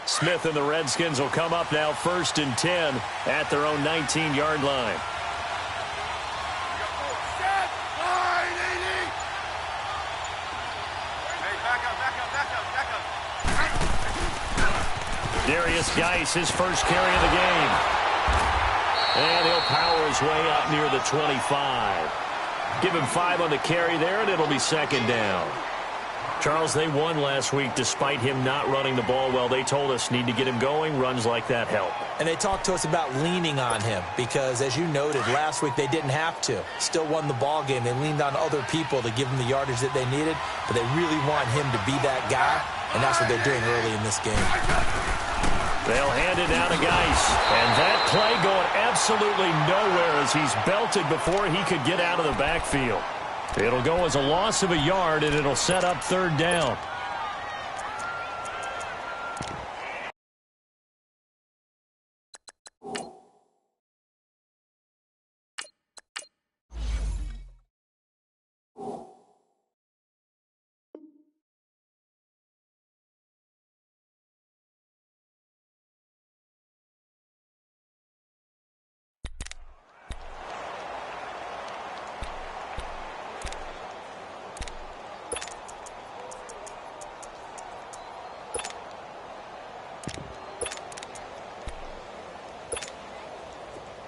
Smith and the Redskins will come up now 1st and 10 at their own 19-yard line. Darius Geis, his first carry of the game. And he'll power his way up near the 25. Give him 5 on the carry there, and it'll be 2nd down. Charles, they won last week despite him not running the ball well. They told us need to get him going. Runs like that help. And they talked to us about leaning on him because, as you noted, last week they didn't have to. Still won the ball game. They leaned on other people to give them the yardage that they needed, but they really want him to be that guy, and that's what they're doing early in this game. They'll hand it down to Geis. And that play going absolutely nowhere as he's belted before he could get out of the backfield. It'll go as a loss of a yard, and it'll set up 3rd down.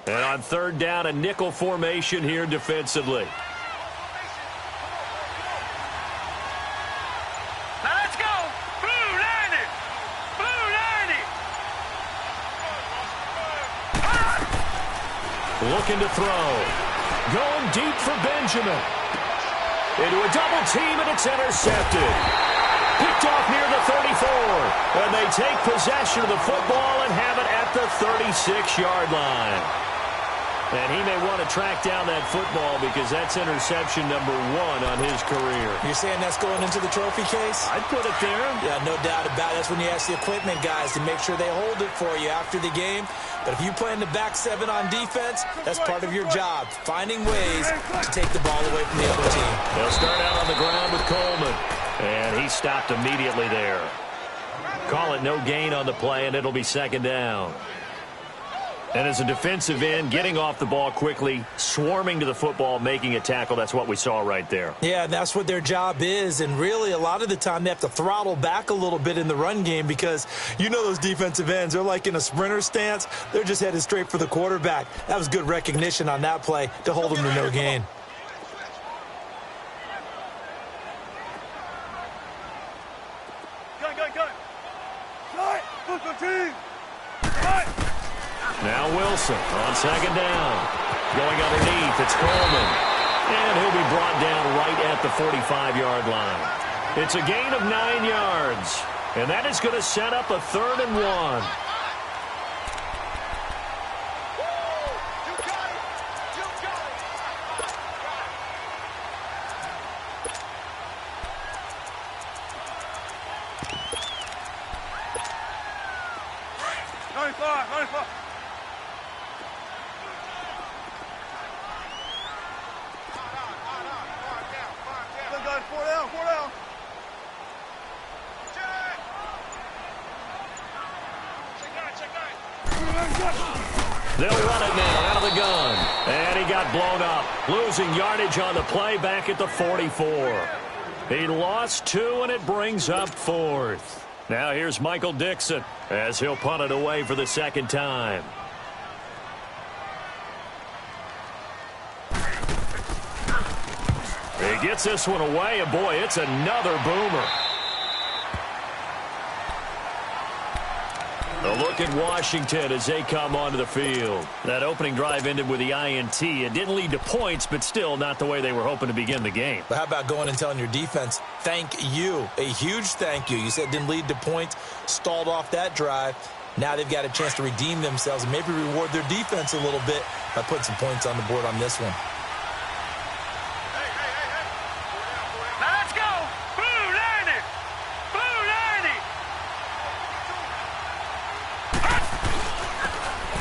And on 3rd down, a nickel formation here defensively. Now let's go. Blue 90. Blue 90. Looking to throw. Going deep for Benjamin. Into a double team, and it's intercepted. Picked off near the 34. And they take possession of the football and have it at the 36-yard line. And he may want to track down that football because that's interception number 1 on his career. You're saying that's going into the trophy case? I'd put it there. Yeah, no doubt about it. That's when you ask the equipment guys to make sure they hold it for you after the game. But if you play in the back 7 on defense, that's part of your job, finding ways to take the ball away from the other team. They'll start out on the ground with Coleman. And he stopped immediately there. Call it no gain on the play, and it'll be 2nd down. And as a defensive end, getting off the ball quickly, swarming to the football, making a tackle, that's what we saw right there. Yeah, that's what their job is. And really, a lot of the time, they have to throttle back a little bit in the run game because you know those defensive ends, they're like in a sprinter stance. They're just headed straight for the quarterback. That was good recognition on that play to hold them to no gain. Now Wilson on 2nd down. Going underneath, it's Coleman. And he'll be brought down right at the 45-yard line. It's a gain of 9 yards. And that is going to set up a 3rd and 1. They'll run it now out of the gun. And he got blown up. Losing yardage on the play back at the 44. He lost 2, and it brings up 4th. Now here's Michael Dixon as he'll punt it away for the 2nd time. He gets this one away, and boy, it's another boomer. A look at Washington as they come onto the field. That opening drive ended with the INT. It didn't lead to points, but still not the way they were hoping to begin the game. But how about going and telling your defense, thank you, a huge thank you. You said it didn't lead to points, stalled off that drive. Now they've got a chance to redeem themselves and maybe reward their defense a little bit by putting some points on the board on this one.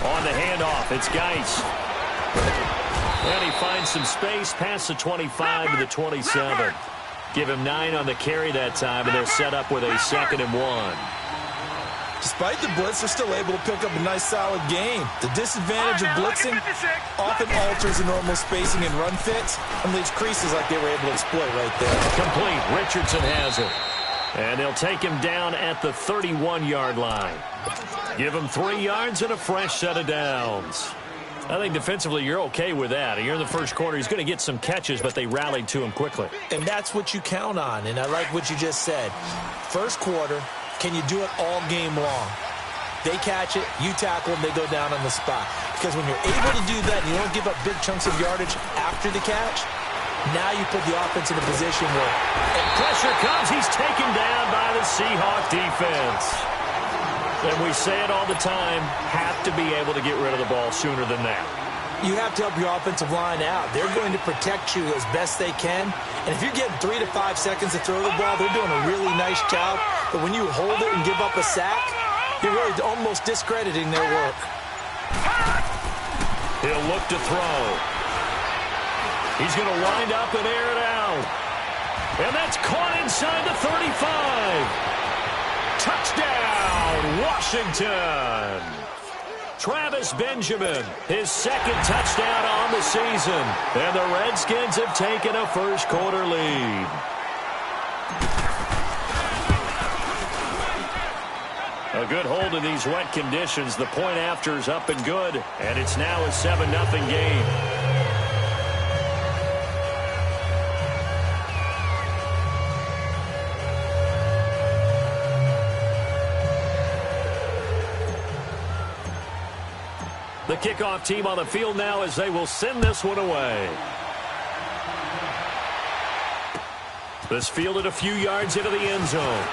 On the handoff, it's Geis. And he finds some space past the 25 to the 27. Give him 9 on the carry that time, and they're set up with a 2nd and 1. Despite the blitz, they're still able to pick up a nice, solid gain. The disadvantage of blitzing often alters the normal spacing and run fits and leaves creases like they were able to exploit right there. Complete. Richardson has it. And they'll take him down at the 31-yard line. Give him 3 yards and a fresh set of downs. I think defensively you're okay with that. Here in the first quarter, he's going to get some catches, but they rallied to him quickly. And that's what you count on, and I like what you just said. First quarter, can you do it all game long? They catch it, you tackle them, they go down on the spot. Because when you're able to do that and you don't give up big chunks of yardage after the catch, now you put the offense in a position where pressure comes. He's taken down by the Seahawk defense. And we say it all the time, have to be able to get rid of the ball sooner than that. You have to help your offensive line out. They're going to protect you as best they can. And if you're getting 3 to 5 seconds to throw the ball, they're doing a really nice job. But when you hold it and give up a sack, you're really almost discrediting their work. He'll look to throw. He's going to wind up and air it out. And that's caught inside the 35. Touchdown, Washington. Travis Benjamin, his second touchdown on the season. And the Redskins have taken a first quarter lead. A good hold in these wet conditions. The point after is up and good. And it's now a 7-0 game. The kickoff team on the field now as they will send this one away. This fielded a few yards into the end zone.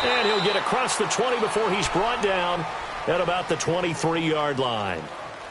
And he'll get across the 20 before he's brought down at about the 23-yard line.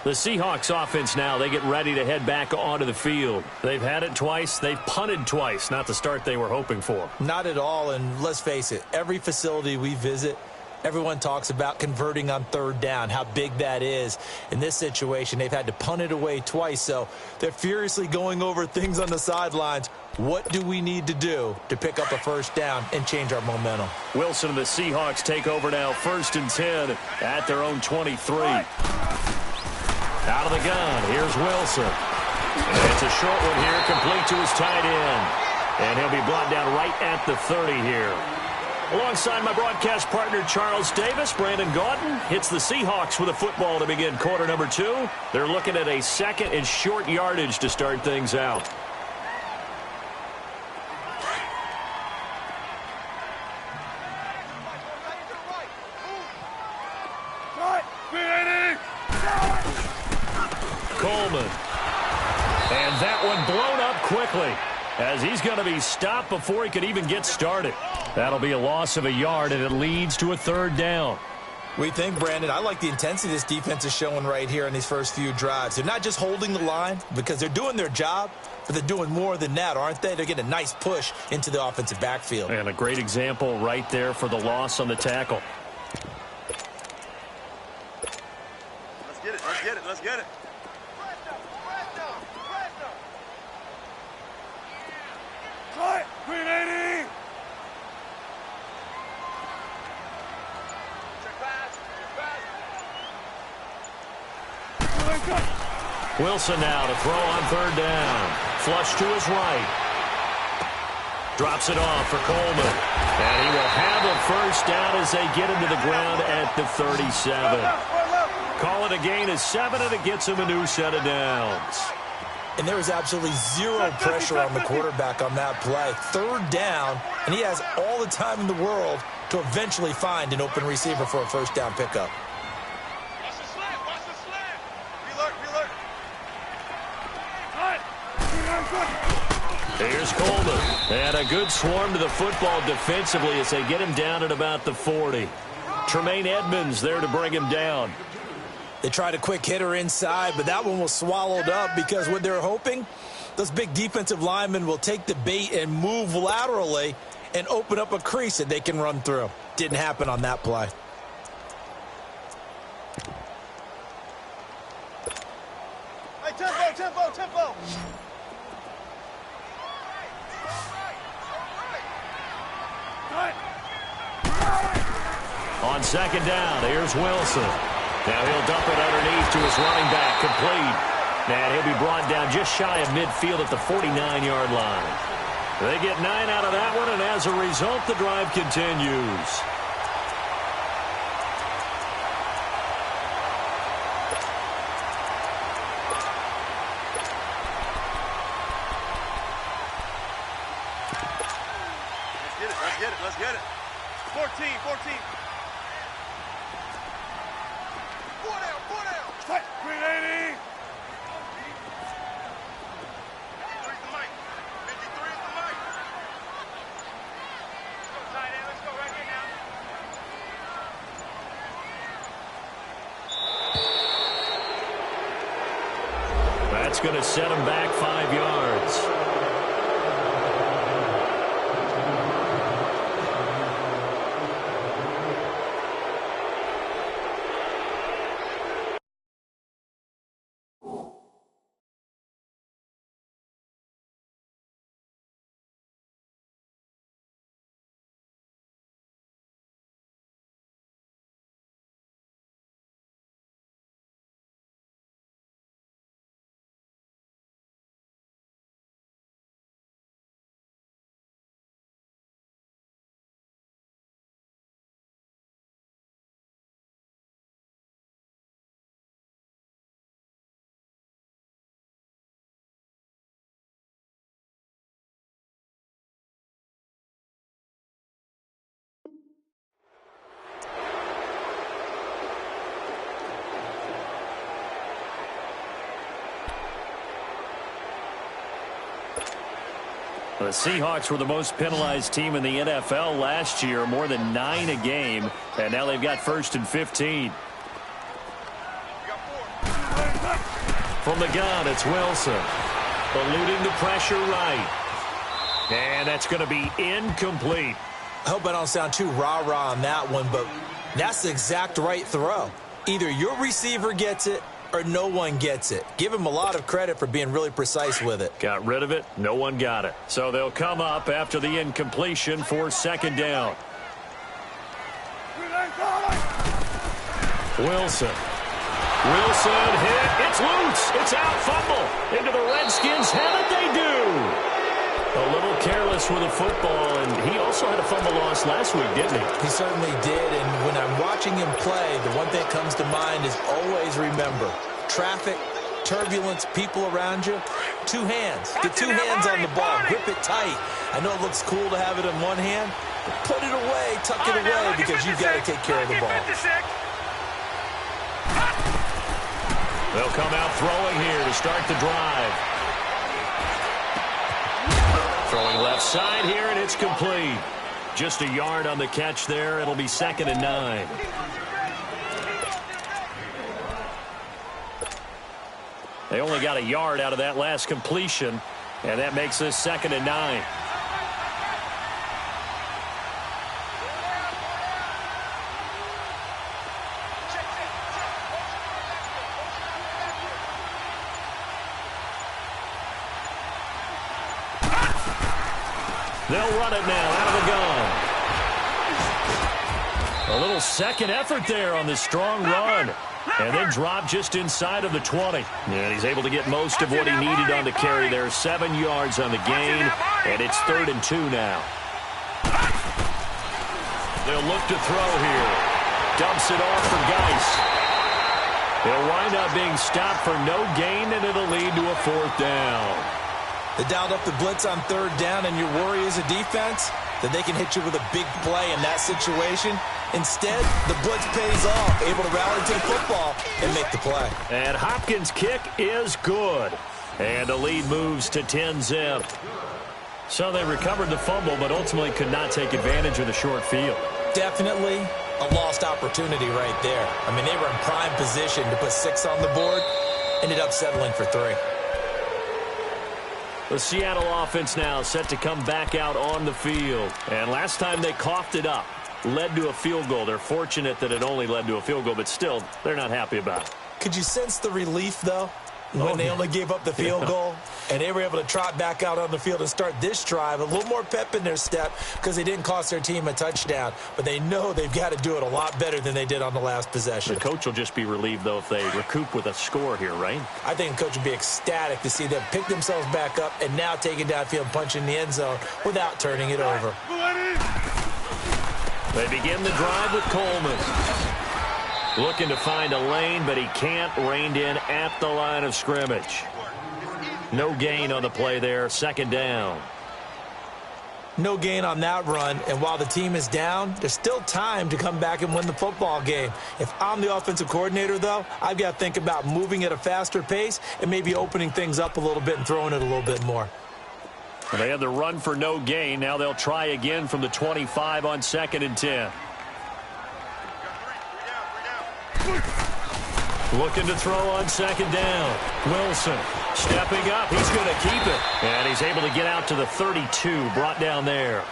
The Seahawks offense now, they get ready to head back onto the field. They've had it twice. They've punted twice. Not the start they were hoping for. Not at all, and let's face it, every facility we visit, everyone talks about converting on third down, how big that is. In this situation, they've had to punt it away twice, so they're furiously going over things on the sidelines. What do we need to do to pick up a first down and change our momentum? Wilson and the Seahawks take over now, 1st and 10 at their own 23. Out of the gun, here's Wilson. And it's a short one here, complete to his tight end. And he'll be brought down right at the 30 here. Alongside my broadcast partner, Charles Davis, Brandon Gaudin hits the Seahawks with a football to begin quarter number 2. They're looking at a second and short yardage to start things out. Coleman. And that one blown up quickly as he's going to be stopped before he could even get started. That'll be a loss of a yard, and it leads to a third down. We think, Brandon, I like the intensity this defense is showing right here in these first few drives. They're not just holding the line because they're doing their job, but they're doing more than that, aren't they? They're getting a nice push into the offensive backfield. And a great example right there for the loss on the tackle. Let's get it, let's get it, let's get it. Wilson now to throw on third down. Flush to his right. Drops it off for Coleman. And he will have a first down as they get him to the ground at the 37. Call it a gain of 7, and it gets him a new set of downs. And there was absolutely zero pressure on the quarterback on that play. Third down, and he has all the time in the world to eventually find an open receiver for a first down pickup. Watch the slant, watch the slant. Relurk. Here's Coleman. And a good swarm to the football defensively as they get him down at about the 40. Tremaine Edmonds there to bring him down. They tried a quick hitter inside, but that one was swallowed up because what they're hoping, those big defensive linemen will take the bait and move laterally and open up a crease that they can run through. Didn't happen on that play. Hey, tempo. On second down, here's Wilson. Now he'll dump it underneath to his running back, complete. And he'll be brought down just shy of midfield at the 49-yard line. They get 9 out of that one, and as a result, the drive continues. Let's get it. 14. Four down. Tight. 380. 53's the mic. 53's the mic. Let's go, tight end. Let's go right here now. That's going to set him back 5 yards. The Seahawks were the most penalized team in the NFL last year, more than 9 a game, and now they've got 1st and 15. From the gun, it's Wilson. Eluding the pressure right. And that's going to be incomplete. I hope I don't sound too rah-rah on that one, but that's the exact right throw. Either your receiver gets it or no one gets it. Give him a lot of credit for being really precise with it. Got rid of it. No one got it. So they'll come up after the incompletion for 2nd down. Wilson hit. It's loose. It's out. Fumble. Into the Redskins. Haven't they do? A little careless with the football, and he also had a fumble loss last week, didn't he? He certainly did, and when I'm watching him play, the one thing that comes to mind is always remember, traffic, turbulence, people around you, 2 hands. Get 2 hands on the ball. Grip it tight. I know it looks cool to have it in one hand, but put it away, tuck it away, because you've got to take care of the ball. They'll come out throwing here to start the drive. Throwing left side here, and it's complete. Just a yard on the catch there. It'll be 2nd and 9. They only got a yard out of that last completion, and that makes this 2nd and 9. They'll run it now out of the gun. A little second effort there on this strong run. And then drop just inside of the 20. And he's able to get most of what he needed on the carry there. 7 yards on the gain. And it's 3rd and 2 now. They'll look to throw here. Dumps it off for Geis. He'll wind up being stopped for no gain, and it'll lead to a 4th down. They dialed up the blitz on 3rd down, and your worry as a defense that they can hit you with a big play in that situation. Instead, the blitz pays off, able to rally to the football and make the play. And Hopkins' kick is good. And the lead moves to 10-zip. So they recovered the fumble, but ultimately could not take advantage of the short field. Definitely a lost opportunity right there. I mean, they were in prime position to put 6 on the board, ended up settling for 3. The Seattle offense now set to come back out on the field. And last time they coughed it up, led to a field goal. They're fortunate that it only led to a field goal, but still, they're not happy about it. Could you sense the relief, though? when they only gave up the field goal, and they were able to trot back out on the field and start this drive. A little more pep in their step because they didn't cost their team a touchdown. But they know they've got to do it a lot better than they did on the last possession. The coach will just be relieved, though, if they recoup with a score here, right? I think the coach would be ecstatic to see them pick themselves back up and now take it downfield and punch in the end zone without turning it over. They begin the drive with Coleman. Looking to find a lane, but he can't. Reined in at the line of scrimmage. No gain on the play there. Second down. No gain on that run, and while the team is down, there's still time to come back and win the football game. If I'm the offensive coordinator, though, I've got to think about moving at a faster pace and maybe opening things up a little bit and throwing it a little bit more. Well, they had the run for no gain. Now they'll try again from the 25 on 2nd and 10. Looking to throw on 2nd down. Wilson stepping up. He's going to keep it. And he's able to get out to the 32. Brought down there.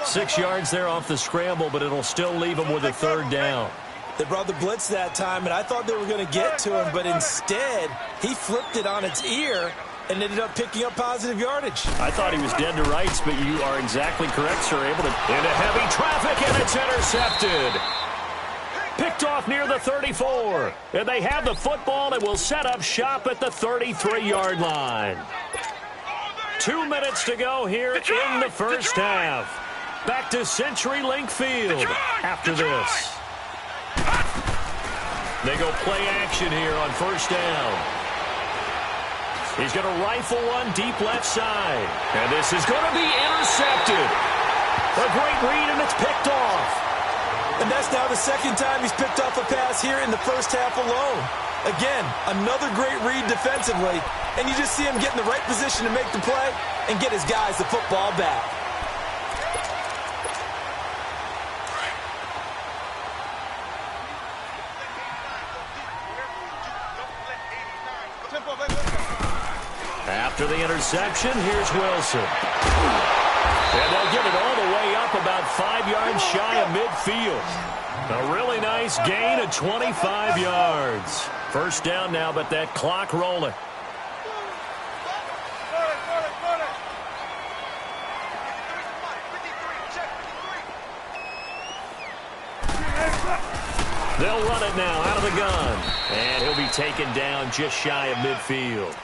6 yards there off the scramble, but it'll still leave him with a 3rd down. They brought the blitz that time, and I thought they were going to get to him, but instead he flipped it on its ear and ended up picking up positive yardage. I thought he was dead to rights, but you are exactly correct, sir. Able to into heavy traffic, and it's intercepted. Picked off near the 34. And they have the football and will set up shop at the 33-yard line. 2 minutes to go here in the first half. Back to CenturyLink Field after this. They go play action here on 1st down. He's going to rifle one deep left side. And this is going to be intercepted. A great read, and it's picked off. And that's now the 2nd time he's picked off a pass here in the first half alone. Again, another great read defensively, and you just see him get in the right position to make the play and get his guys the football back. After the interception, here's Wilson. And they'll get it all the way up about 5 yards shy of midfield. A really nice gain of 25 yards. 1st down now, but that clock rolling. They'll run it now out of the gun. And he'll be taken down just shy of midfield.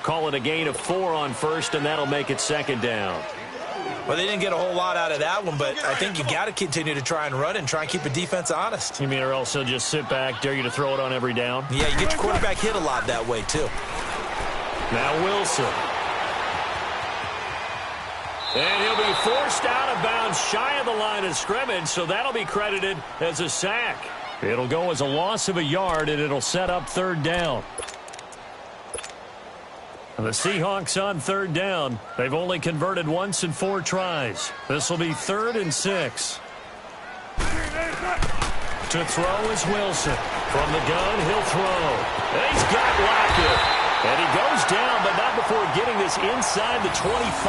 Call it a gain of 4 on 1st, and that'll make it 2nd down. Well, they didn't get a whole lot out of that one, but I think you got to continue to try and run and try and keep the defense honest. You mean or else they'll just sit back, dare you to throw it on every down? Yeah, you get your quarterback hit a lot that way, too. Now Wilson. And he'll be forced out of bounds shy of the line of scrimmage, so that'll be credited as a sack. It'll go as a loss of a yard, and it'll set up 3rd down. The Seahawks on 3rd down. They've only converted once in 4 tries. This will be 3rd and 6. To throw is Wilson. From the gun, he'll throw. And he's got Lockett. And he goes down, but not before getting this inside the 25.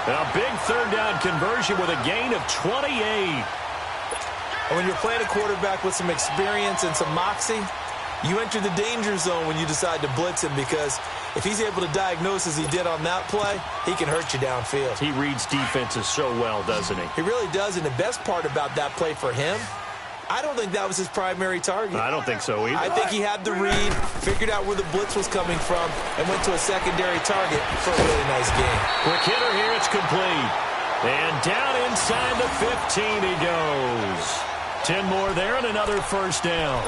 A big 3rd down conversion with a gain of 28. And when you're playing a quarterback with some experience and some moxie, you enter the danger zone when you decide to blitz him, because if he's able to diagnose as he did on that play, he can hurt you downfield. He reads defenses so well, doesn't he? He really does, and the best part about that play for him, I don't think that was his primary target. I don't think so either. I think he had the read, figured out where the blitz was coming from, and went to a secondary target for a really nice game. Quick hitter here, it's complete. And down inside the 15 he goes. 10 more there and another 1st down.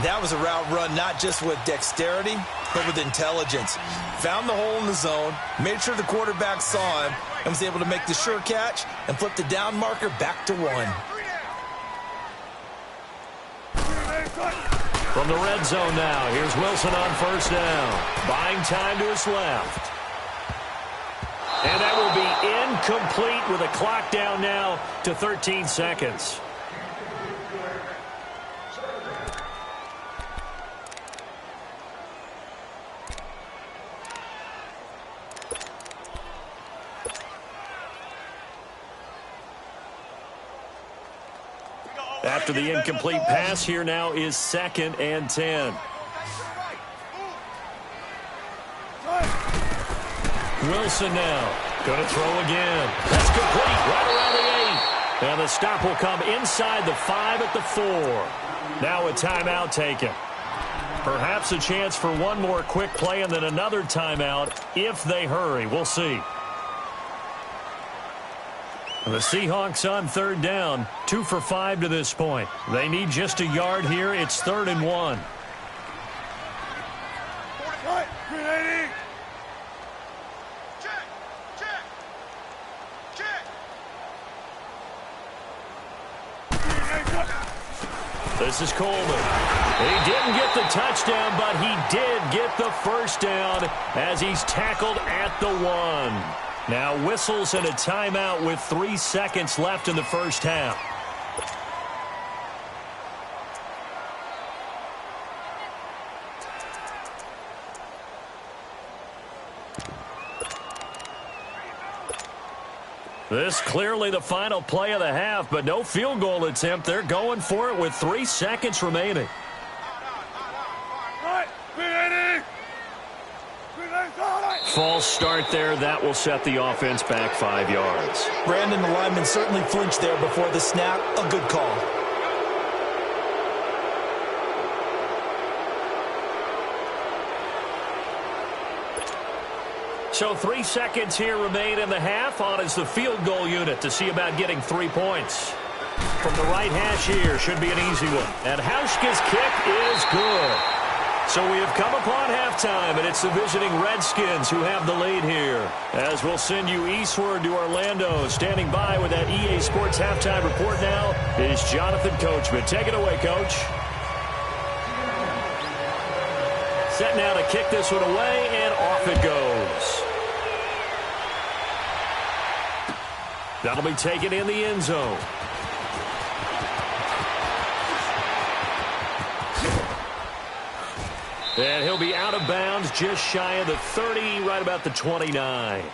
That was a route run not just with dexterity, but with intelligence. Found the hole in the zone, made sure the quarterback saw him, and was able to make the sure catch and flip the down marker back to 1. From the red zone now, here's Wilson on 1st down. Buying time to his left. And that will be incomplete with a clock down now to 13 seconds. After the incomplete pass, here now is 2nd and 10. Wilson now. Going to throw again. That's complete. Right around the 8. And the stop will come inside the 5 at the 4. Now a timeout taken. Perhaps a chance for one more quick play and then another timeout if they hurry. We'll see. The Seahawks on 3rd down. 2 for 5 to this point. They need just a yard here. It's 3rd and 1. This is Coleman. He didn't get the touchdown, but he did get the first down as he's tackled at the 1. Now whistles and a timeout with 3 seconds left in the first half. This clearly the final play of the half, but no field goal attempt. They're going for it with 3 seconds remaining. False start there. That will set the offense back 5 yards. Brandon, the lineman certainly flinched there before the snap. A good call. So 3 seconds here remain in the half. On is the field goal unit to see about getting 3 points. From the right hash here, should be an easy one. And Hauschka's kick is good. So we have come upon halftime, and it's the visiting Redskins who have the lead here. As we'll send you eastward to Orlando. Standing by with that EA Sports halftime report now is Jonathan Coachman. Take it away, Coach. Set now to kick this one away, and off it goes. That'll be taken in the end zone. And he'll be out of bounds just shy of the 30, right about the 29.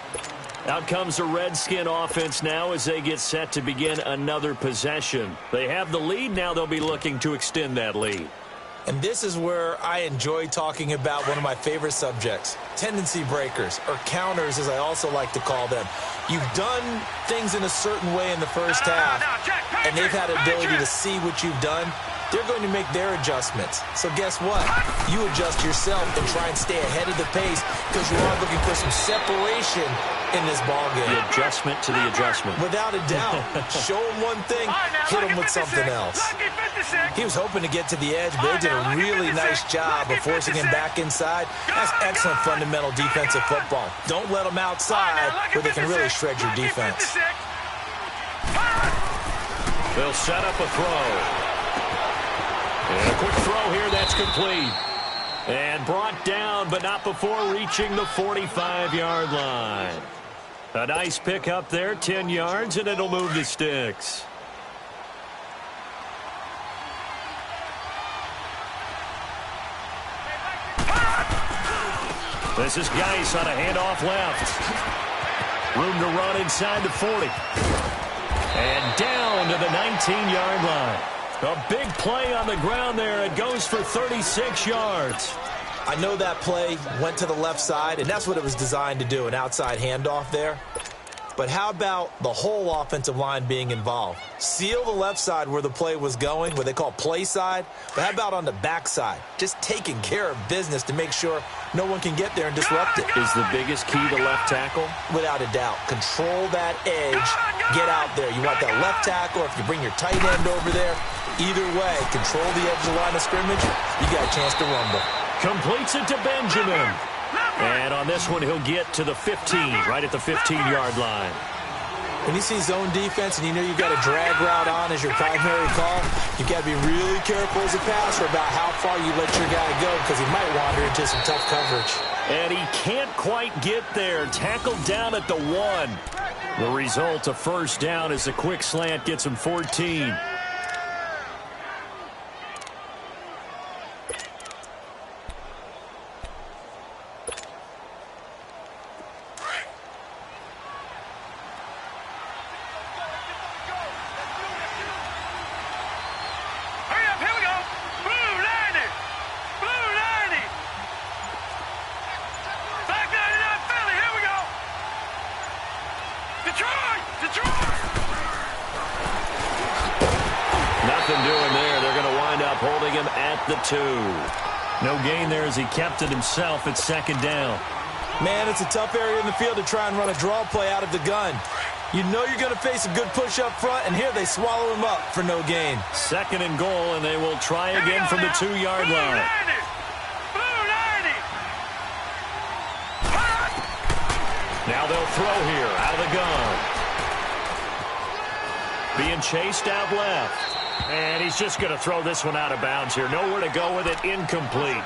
Out comes the Redskin offense now as they get set to begin another possession. They have the lead. Now they'll be looking to extend that lead. And this is where I enjoy talking about one of my favorite subjects, tendency breakers, or counters as I also like to call them. You've done things in a certain way in the first half, and they've had the ability to see what you've done. They're going to make their adjustments. So guess what? You adjust yourself and try and stay ahead of the pace because you are looking for some separation in this ballgame. The adjustment to the adjustment. Without a doubt. Show him one thing, hit him with something else. He was hoping to get to the edge, but they did a really nice job of forcing him back inside. That's excellent fundamental defensive football. Don't let them outside where they can really shred your defense. They'll set up a throw. And a quick throw here, that's complete. And brought down, but not before reaching the 45-yard line. A nice pick up there, 10 yards, and it'll move the sticks. This is Geis on a handoff left. Room to run inside the 40. And down to the 19-yard line. A big play on the ground there. It goes for 36 yards. I know that play went to the left side, and that's what it was designed to do, an outside handoff there. But how about the whole offensive line being involved? Seal the left side where the play was going, what they call play side. But how about on the back side? Just taking care of business to make sure no one can get there and disrupt it. Is the biggest key to left tackle? Without a doubt. Control that edge. Get out there. You want that left tackle, or if you bring your tight end over there, either way, control the edge of the line of scrimmage, you got a chance to rumble. Completes it to Benjamin. And on this one, he'll get to the 15, right at the 15-yard line. When you see zone defense and you know you've got a drag route on as your primary call, you've got to be really careful as a passer about how far you let your guy go because he might wander into some tough coverage. And he can't quite get there. Tackled down at the 1. The result, a first down as a quick slant gets him 14. him at the 2. No gain there as he kept it himself at second down. Man, it's a tough area in the field to try and run a draw play out of the gun. You know you're going to face a good push up front, and here they swallow him up for no gain. Second and goal, and they will try again from the 2-yard line. Now they'll throw here out of the gun. Being chased out left. And he's just going to throw this one out of bounds here. Nowhere to go with it. Incomplete.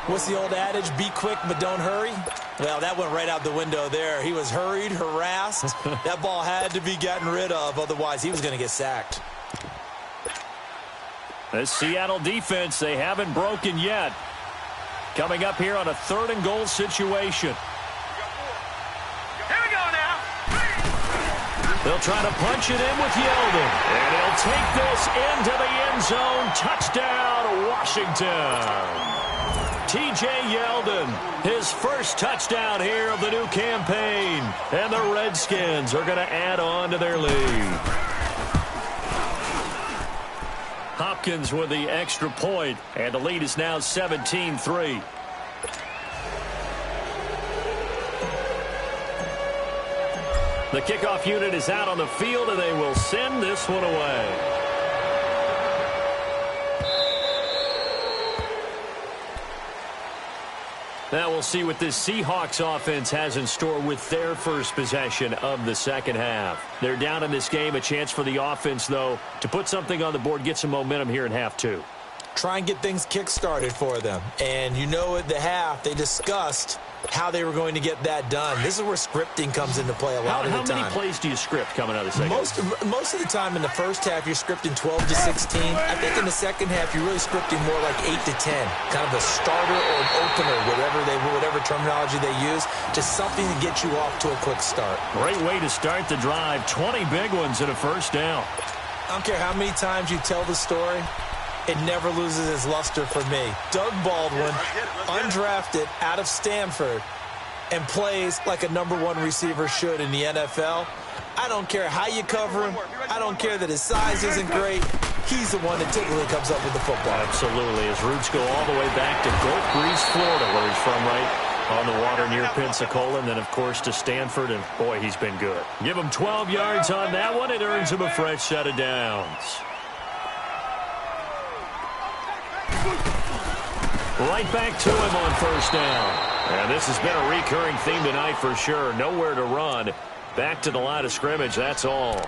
What's the old adage? Be quick, but don't hurry. Well, that went right out the window there. He was hurried, harassed. That ball had to be gotten rid of. Otherwise, he was going to get sacked. The Seattle defense, they haven't broken yet. Coming up here on a 3rd and goal situation. They'll try to punch it in with Yeldon. And he'll take this into the end zone. Touchdown, Washington. T.J. Yeldon, his first touchdown here of the new campaign. And the Redskins are going to add on to their lead. Hopkins with the extra point, and the lead is now 17-3. The kickoff unit is out on the field, and they will send this one away. Now we'll see what this Seahawks offense has in store with their first possession of the second half. They're down in this game. A chance for the offense, though, to put something on the board, get some momentum here in half 2. Try and get things kick-started for them. And you know at the half, they discussed how they were going to get that done. This is where scripting comes into play a lot of the time. How many plays do you script coming out of the second half? Most of the time in the first half, you're scripting 12 to 16. I think in the second half, you're really scripting more like 8 to 10. Kind of a starter or an opener, whatever terminology they use. Just something to get you off to a quick start. Great way to start the drive. 20 big ones and a first down. I don't care how many times you tell the story. It never loses its luster for me. Doug Baldwin, undrafted out of Stanford, and plays like a #1 receiver should in the NFL. I don't care how you cover him. I don't care that his size isn't great. He's the one that typically comes up with the football. Absolutely. His roots go all the way back to Gulf Breeze, Florida, where he's from, right on the water near Pensacola, and then, of course, to Stanford, and, boy, he's been good. Give him 12 yards on that one. It earns him a fresh set of downs. Right back to him on first down. And this has been a recurring theme tonight for sure. Nowhere to run. Back to the line of scrimmage, that's all.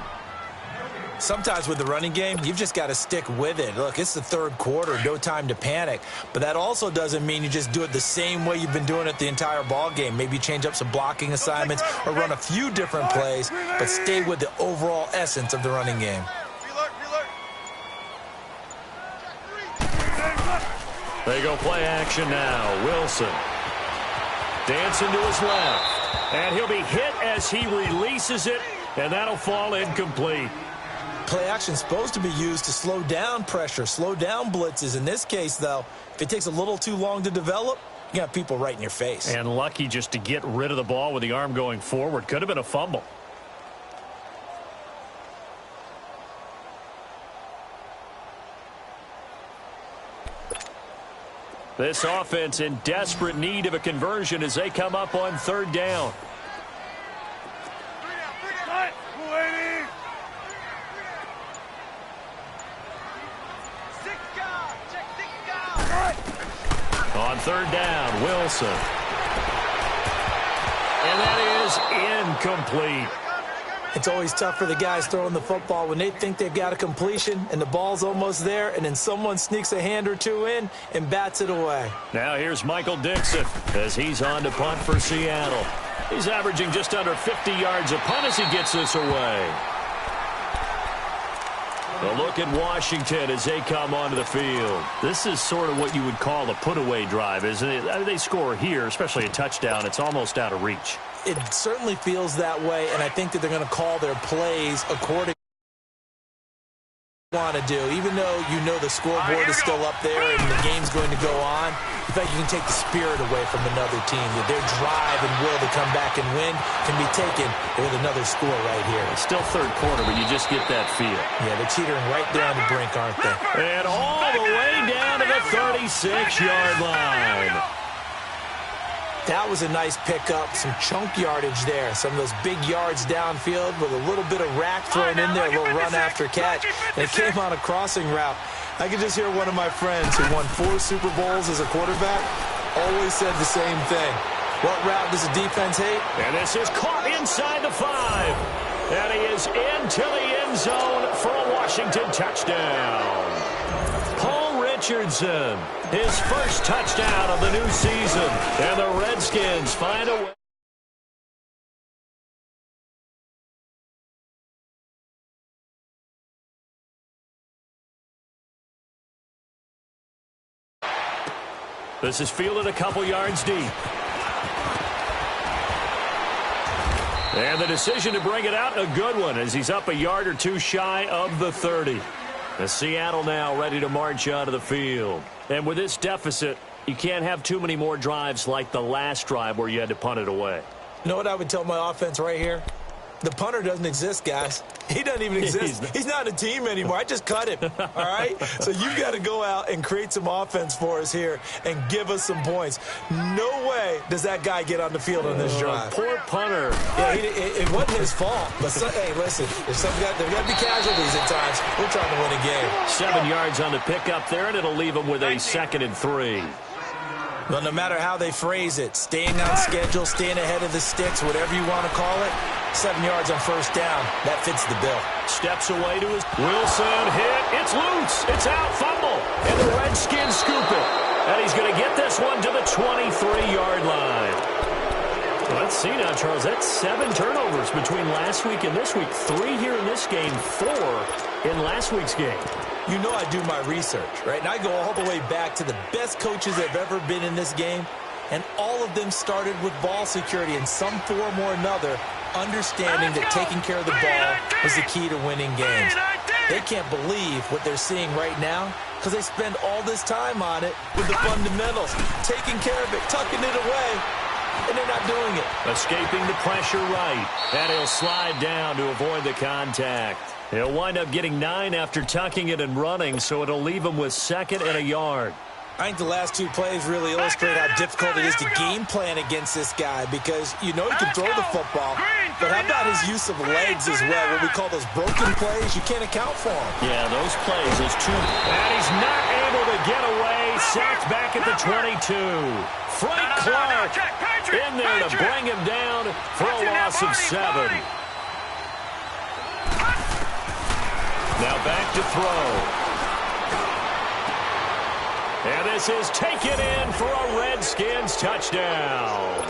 Sometimes with the running game, you've just got to stick with it. Look, it's the 3rd quarter, no time to panic. But that also doesn't mean you just do it the same way you've been doing it the entire ball game. Maybe change up some blocking assignments or run a few different plays, but stay with the overall essence of the running game. They go play action now. Wilson dancing to his left. And he'll be hit as he releases it, and that'll fall incomplete. Play action supposed to be used to slow down pressure, slow down blitzes. In this case, though, if it takes a little too long to develop, you got people right in your face. And lucky just to get rid of the ball with the arm going forward. Could have been a fumble. This offense in desperate need of a conversion as they come up on 3rd down. On 3rd down, Wilson. And that is incomplete. It's always tough for the guys throwing the football when they think they've got a completion and the ball's almost there, and then someone sneaks a hand or two in and bats it away. Now here's Michael Dixon as he's on to punt for Seattle. He's averaging just under 50 yards a punt as he gets this away. A look at Washington as they come onto the field. This is sort of what you would call a put-away drive, isn't it? I mean, they score here, especially a touchdown. It's almost out of reach. It certainly feels that way, and I think that they're going to call their plays accordingly want to do, even though you know the scoreboard is still up there and the game's going to go on, in fact, you can take the spirit away from another team. Their drive and will to come back and win can be taken with another score right here. It's still third quarter, but you just get that feel. Yeah, they're teetering right there on the brink, aren't they? And all the way down to the 36-yard line. That was a nice pickup, some chunk yardage there. Some of those big yards downfield with a little bit of rack thrown in there, a little run after catch. And it came on a crossing route. I could just hear one of my friends who won 4 Super Bowls as a quarterback always said the same thing. What route does the defense hate? And this is caught inside the 5. And he is into the end zone for a Washington touchdown. Richardson, his first touchdown of the new season, and the Redskins find a way. This is fielded a couple yards deep. And the decision to bring it out, a good one, as he's up a yard or two shy of the 30. The Seattle now ready to march out of the field. And with this deficit, you can't have too many more drives like the last drive where you had to punt it away. You know what I would tell my offense right here? The punter doesn't exist, guys. He doesn't even exist. He's not a team anymore. I just cut him, all right? So you've got to go out and create some offense for us here and give us some points. No way does that guy get on the field on this drive. Poor punter. Yeah, it wasn't his fault. But, hey, listen, there's got to be casualties at times. We're trying to win a game. 7 yards on the pickup there, and it'll leave him with a 2nd and 3. Well, no matter how they phrase it, staying on schedule, staying ahead of the sticks, whatever you want to call it, 7 yards on first down, that fits the bill. Steps away to his Wilson hit. It's loose. It's out. Fumble. And the Redskins scoop it. And he's going to get this one to the 23-yard line. Let's see now, Charles. That's 7 turnovers between last week and this week. 3 here in this game, 4 in last week's game. You know I do my research, right? And I go all the way back to the best coaches that have ever been in this game, and all of them started with ball security in some form or another, understanding that taking care of the ball was the key to winning games. They can't believe what they're seeing right now because they spend all this time on it with the fundamentals, taking care of it, tucking it away, and they're not doing it. Escaping the pressure right, and he'll slide down to avoid the contact. He'll wind up getting 9 after tucking it and running, so it'll leave him with 2nd and a yard. I think the last 2 plays really illustrate how difficult it is to game plan against this guy because you know he can throw the football, but how about his use of legs as well? What we call those broken plays, you can't account for them. Yeah, those plays, those 2. And he's not able to get away. Sacked back at the 22. Frank Clark in there to bring him down for a loss of 7. Now back to throw. And this is taken in for a Redskins touchdown.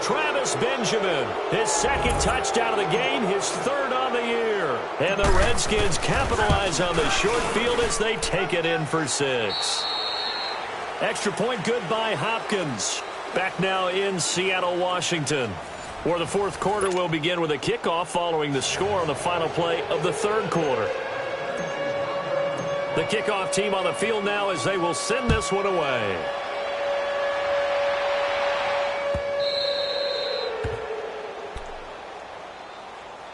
Travis Benjamin, his 2nd touchdown of the game, his 3rd on the year. And the Redskins capitalize on the short field as they take it in for 6. Extra point good by Hopkins. Back now in Seattle, Washington, where the 4th quarter will begin with a kickoff following the score on the final play of the 3rd quarter. The kickoff team on the field now as they will send this one away.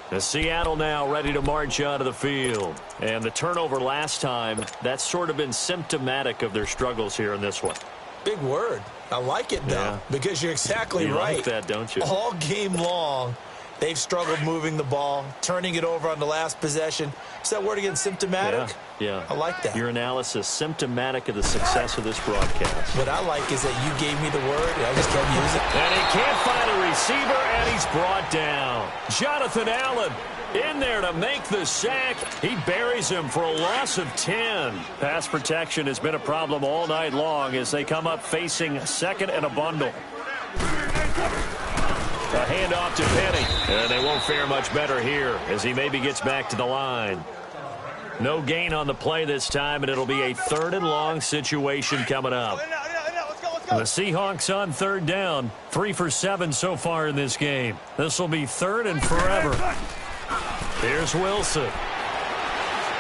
The Seattle now ready to march out of the field. And the turnover last time, that's sort of been symptomatic of their struggles here in this one. Big word. I like it, though, because you're exactly right. You like that, don't you? All game long, they've struggled moving the ball, turning it over on the last possession. Is that word again, symptomatic? Yeah. I like that. Your analysis, symptomatic of the success of this broadcast. What I like is that you gave me the word, and I just kept using it. And he can't find a receiver, and he's brought down. Jonathan Allen in there to make the sack. He buries him for a loss of 10. Pass protection has been a problem all night long as they come up facing 2nd and a bundle. A handoff to Penny. And they won't fare much better here as he maybe gets back to the line. No gain on the play this time, and it'll be a 3rd and long situation coming up. The Seahawks on 3rd down. 3 for 7 so far in this game. This will be 3rd and forever. Here's Wilson.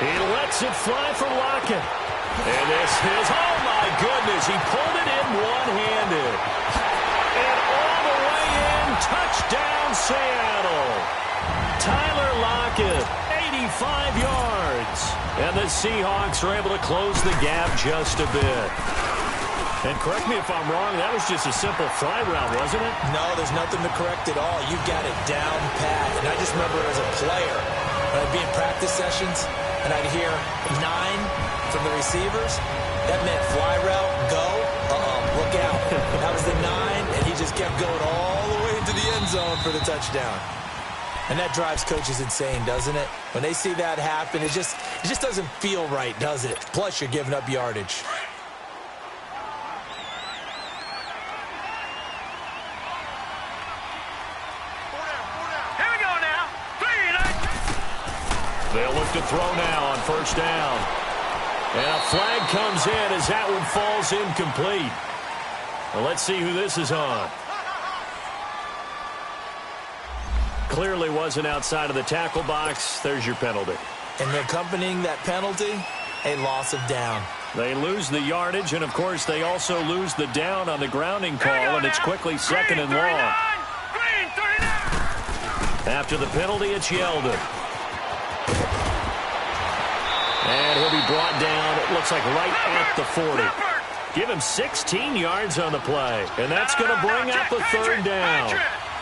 He lets it fly for Lockett. And this is, oh my goodness, he pulled it in one-handed. And all the way in, touchdown Seattle. Tyler Lockett, 85 yards. And the Seahawks are able to close the gap just a bit. And correct me if I'm wrong, that was just a simple fly route, wasn't it? No, there's nothing to correct at all. You got it down pat. And I just remember as a player, when I'd be in practice sessions, and I'd hear 9 from the receivers, that meant fly route, go, look out. That was the 9, and he just kept going all the way into the end zone for the touchdown. And that drives coaches insane, doesn't it? When they see that happen, it just doesn't feel right, does it? Plus, you're giving up yardage. They'll look to throw now on first down. And a flag comes in as that one falls incomplete. Well, let's see who this is on. Clearly wasn't outside of the tackle box. There's your penalty. And accompanying that penalty, a loss of down. They lose the yardage, and, of course, they also lose the down on the grounding call, and it's quickly second and long. After the penalty, it's Yeldon. And he'll be brought down, it looks like right at the 40. Give him 16 yards on the play, and that's going to bring up a third down.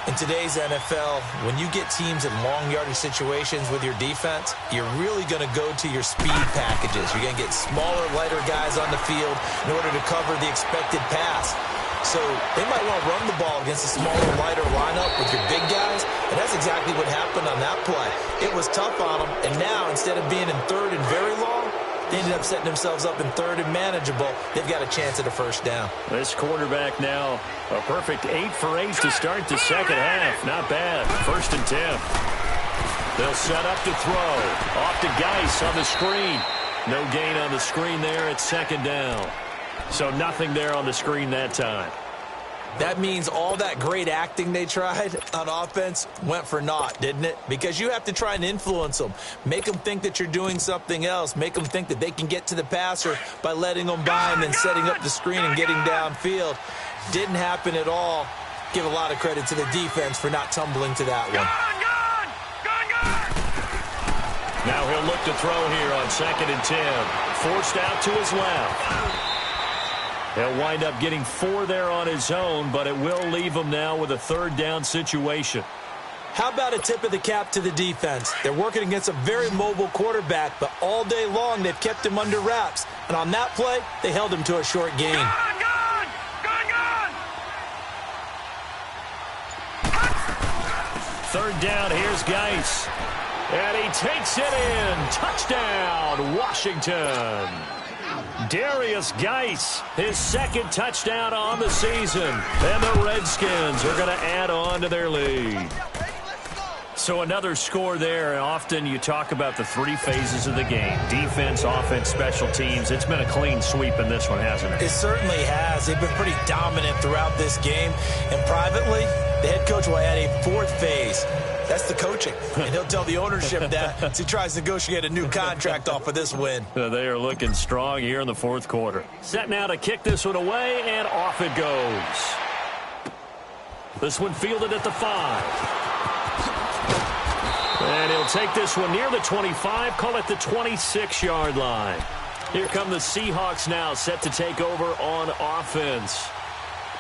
In today's NFL, when you get teams in long yardage situations with your defense, you're really going to go to your speed packages. You're going to get smaller, lighter guys on the field in order to cover the expected pass. So they might want to run the ball against a smaller, lighter lineup with your big guys, and that's exactly what happened on that play. It was tough on them, and now instead of being in third and very long, they ended up setting themselves up in third and manageable. They've got a chance at a first down. This quarterback now, a perfect 8 for 8 to start the second half. Not bad. 1st and 10. They'll set up to throw. Off to Geis on the screen. No gain on the screen there. It's 2nd down. So nothing there on the screen that time. That means all that great acting they tried on offense went for naught, didn't it? Because you have to try and influence them. Make them think that you're doing something else. Make them think that they can get to the passer by letting them by and then setting up the screen and getting downfield. Didn't happen at all. Give a lot of credit to the defense for not tumbling to that one. Now he'll look to throw here on 2nd and 10. Forced out to his left. He'll wind up getting 4 there on his own, but it will leave him now with a 3rd down situation. How about a tip of the cap to the defense? They're working against a very mobile quarterback, but all day long they've kept him under wraps. And on that play, they held him to a short gain. Third down, here's Geis. And he takes it in. Touchdown, Washington. Darius Geis, his 2nd touchdown on the season. And the Redskins are going to add on to their lead. So another score there. Often you talk about the 3 phases of the game. Defense, offense, special teams. It's been a clean sweep in this one, hasn't it? It certainly has. They've been pretty dominant throughout this game. And privately, the head coach will add a 4th phase. That's the coaching. And he'll tell the ownership that as he tries to negotiate a new contract off of this win. They are looking strong here in the 4th quarter. Set now to kick this one away, and off it goes. This one fielded at the 5. And he'll take this one near the 25, call it the 26-yard line. Here come the Seahawks now, set to take over on offense.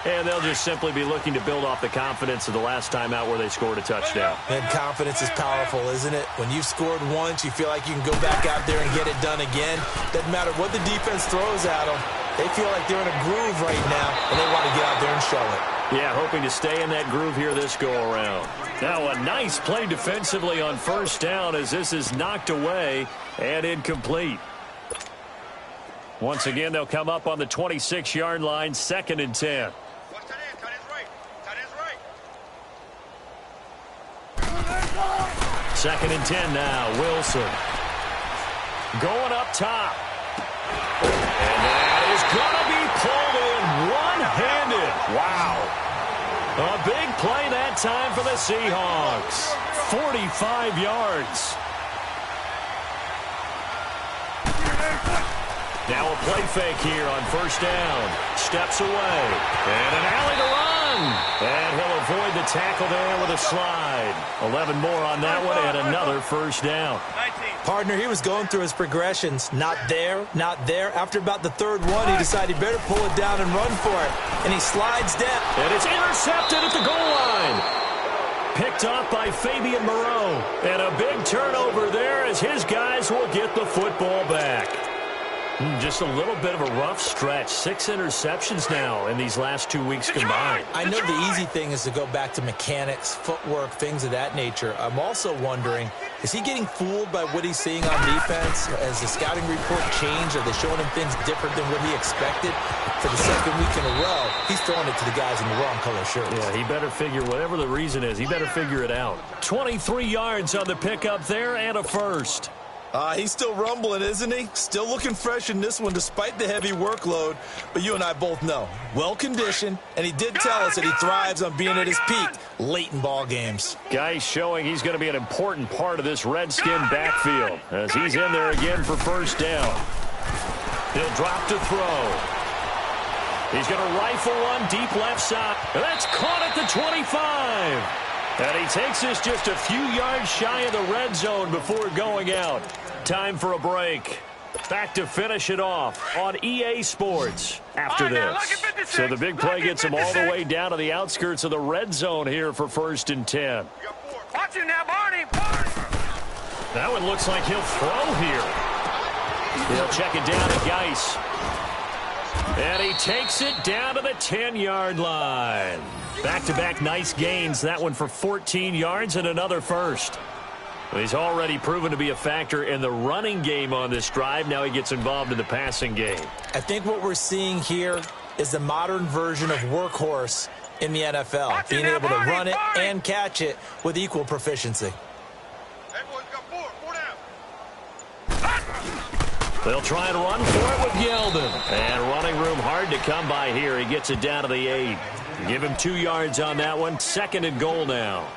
And they'll just simply be looking to build off the confidence of the last time out where they scored a touchdown. And confidence is powerful, isn't it? When you've scored once, you feel like you can go back out there and get it done again. Doesn't matter what the defense throws at them. They feel like they're in a groove right now, and they want to get out there and show it. Yeah, hoping to stay in that groove here this go-around. Now a nice play defensively on first down as this is knocked away and incomplete. Once again, they'll come up on the 26-yard line, 2nd and 10. 2nd and 10 now. Wilson going up top. And that is going to be pulled in one-handed. Wow. A big play that time for the Seahawks. 45 yards. Now a play fake here on first down. Steps away. And an alley to run. And he'll avoid the tackle there with a slide. 11 more on that one and another first down. Partner, he was going through his progressions. Not there, not there. After about the third one, he decided he better pull it down and run for it. And he slides down. And it's intercepted at the goal line. Picked off by Fabian Moreau. And a big turnover there as his guys will get the football back. Just a little bit of a rough stretch. 6 interceptions now in these last 2 weeks combined. I know the easy thing is to go back to mechanics, footwork, things of that nature. I'm also wondering, is he getting fooled by what he's seeing on defense? Has the scouting report changed? Are they showing him things different than what he expected? For the second week in a row, he's throwing it to the guys in the wrong color shirts. Yeah, he better figure, whatever the reason is, he better figure it out. 23 yards on the pickup there and a first. He's still rumbling, isn't he? Still looking fresh in this one despite the heavy workload. But you and I both know, well-conditioned, and he did tell us that he thrives on being at his peak late in ball games. Guy showing he's going to be an important part of this Redskin backfield as he's in there again for first down. He'll drop to throw. He's going to rifle one deep left side. And that's caught at the 25. And he takes us just a few yards shy of the red zone before going out. Time for a break. Back to finish it off on EA Sports after this. So the big play gets him all the way down to the outskirts of the red zone here for 1st and 10. Watch him now, Barney. That one looks like he'll throw here. He'll check it down to Geis. And he takes it down to the 10-yard line. Back-to-back nice gains. That one for 14 yards and another first. He's already proven to be a factor in the running game on this drive. Now he gets involved in the passing game. I think what we're seeing here is the modern version of workhorse in the NFL. Being able to run it and catch it with equal proficiency. They'll try and run for it with Yeldon. And running room hard to come by here. He gets it down to the 8. Give him 2 yards on that one. 2nd and goal now.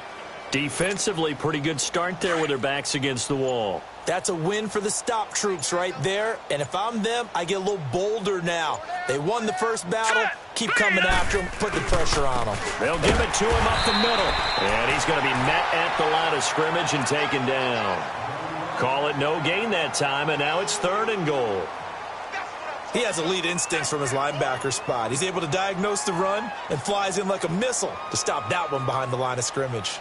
Defensively, pretty good start there with their backs against the wall. That's a win for the stop troops right there. And if I'm them, I get a little bolder now. They won the first battle. Keep coming after him. Put the pressure on him. They'll give it to him up the middle. And he's going to be met at the line of scrimmage and taken down. Call it no gain that time, and now it's 3rd and goal. He has elite instincts from his linebacker spot. He's able to diagnose the run and flies in like a missile to stop that one behind the line of scrimmage.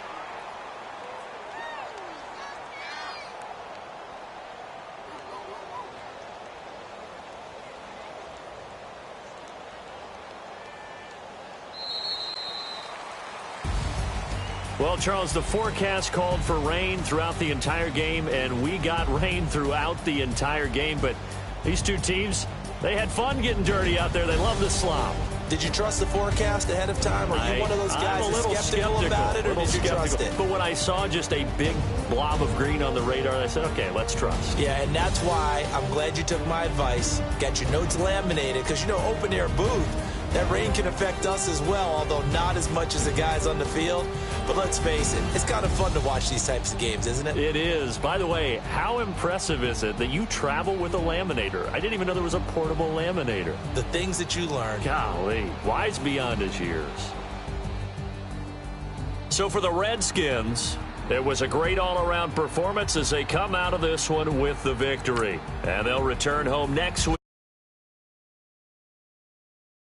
Well, Charles, the forecast called for rain throughout the entire game, and we got rain throughout the entire game. But these two teams, they had fun getting dirty out there. They love the slop. Did you trust the forecast ahead of time? Are you one of those guys that's skeptical about it, or did you trust it? But when I saw just a big blob of green on the radar, I said, okay, let's trust. Yeah, and that's why I'm glad you took my advice. Got your notes laminated, because, you know, open-air booth, that rain can affect us as well, although not as much as the guys on the field. But let's face it, it's kind of fun to watch these types of games, isn't it? It is. By the way, how impressive is it that you travel with a laminator? I didn't even know there was a portable laminator. The things that you learn. Golly, wise beyond his years. So for the Redskins, it was a great all-around performance as they come out of this one with the victory. And they'll return home next week.